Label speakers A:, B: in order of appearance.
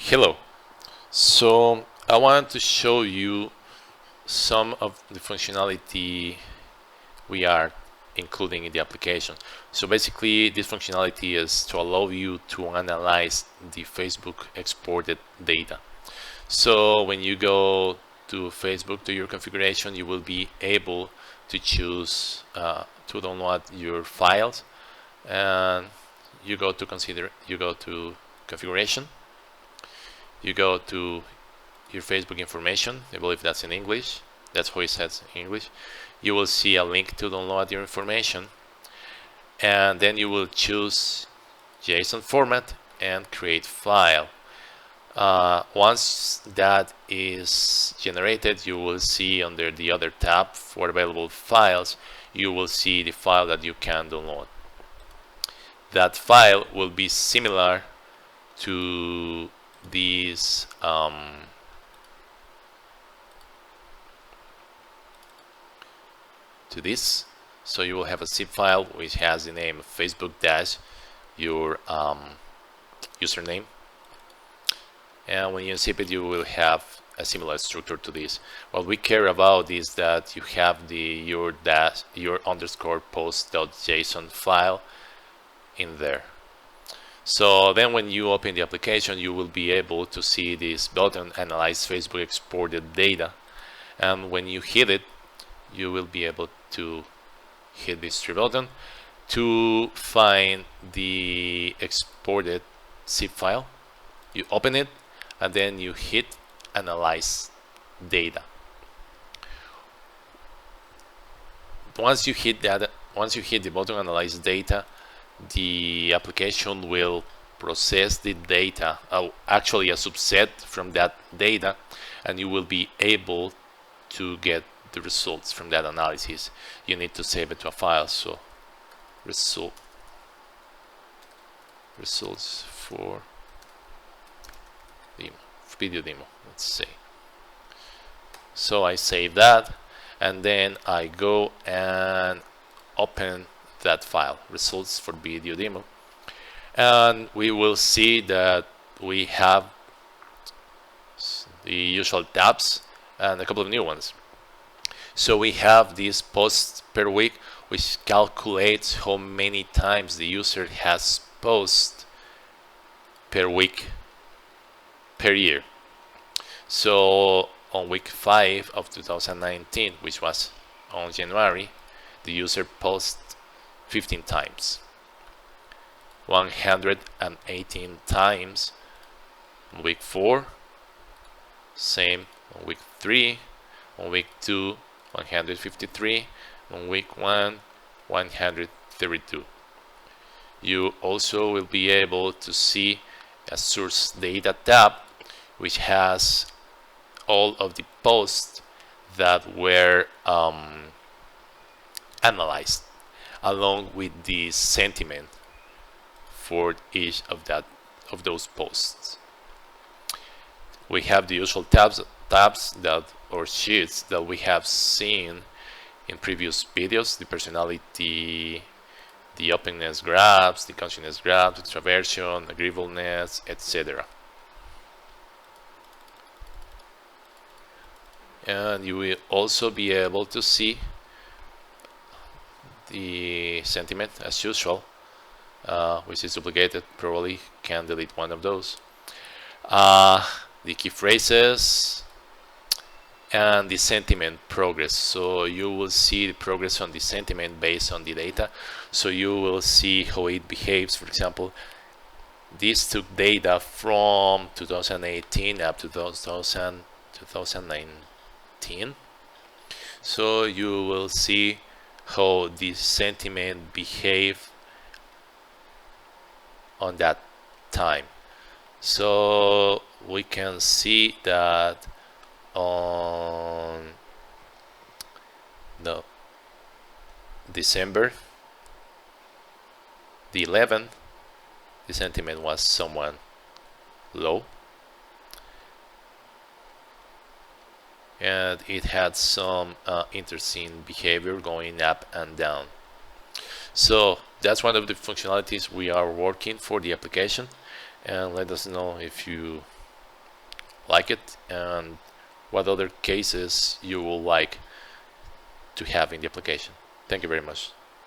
A: Hello. So I want to show you some of the functionality we are including in the application. So basically this functionality is to allow you to analyze the Facebook exported data. So when you go to Facebook, to your configuration, you will be able to choose to download your files, and you go to configuration, you go to your Facebook information. I believe that's in English. That's how it says in English. You will see a link to download your information, and then you will choose JSON format and create file. Once that is generated, you will see under the other tab for available files, you will see the file that you can download. That file will be similar to these so you will have a zip file which has the name of Facebook dash your username, and when you zip it you will have a similar structure to this. What we care about is that you have your underscore post.json file in there. So then when you open the application, you will be able to see this button, Analyze Facebook Exported Data. And when you hit it, you will be able to hit this three button to find the exported zip file. You open it, and then you hit Analyze Data. Once you hit the button Analyze Data, the application will process the data, actually a subset from that data, and you will be able to get the results from that analysis. You need to save it to a file, so results for video demo, let's say. So I save that, and then I go and open that file, results for video demo, and we will see that we have the usual tabs and a couple of new ones. So we have this posts per week, which calculates how many times the user has posted per week per year. So on week 5 of 2019, which was on January, the user posted 15 times, 118 times on week 4, same on week 3, on week 2, 153, on week 1, 132. You also will be able to see a source data tab, which has all of the posts that were analyzed, along with the sentiment for each of those posts. We have the usual tabs that, or sheets that we have seen in previous videos: the personality, the openness graphs, the consciousness graphs, extraversion, agreeableness, etc. And you will also be able to see the sentiment as usual, which is duplicated. Probably can delete one of those. The key phrases and the sentiment progress. So you will see the progress on the sentiment based on the data. So you will see how it behaves. For example, this took data from 2018 up to 2019. So you will see how the sentiment behave on that time. So we can see that on December the 11th, the sentiment was somewhat low, and it had some interesting behavior going up and down. So that's one of the functionalities we are working for the application, and let us know if you like it and what other cases you would like to have in the application. Thank you very much.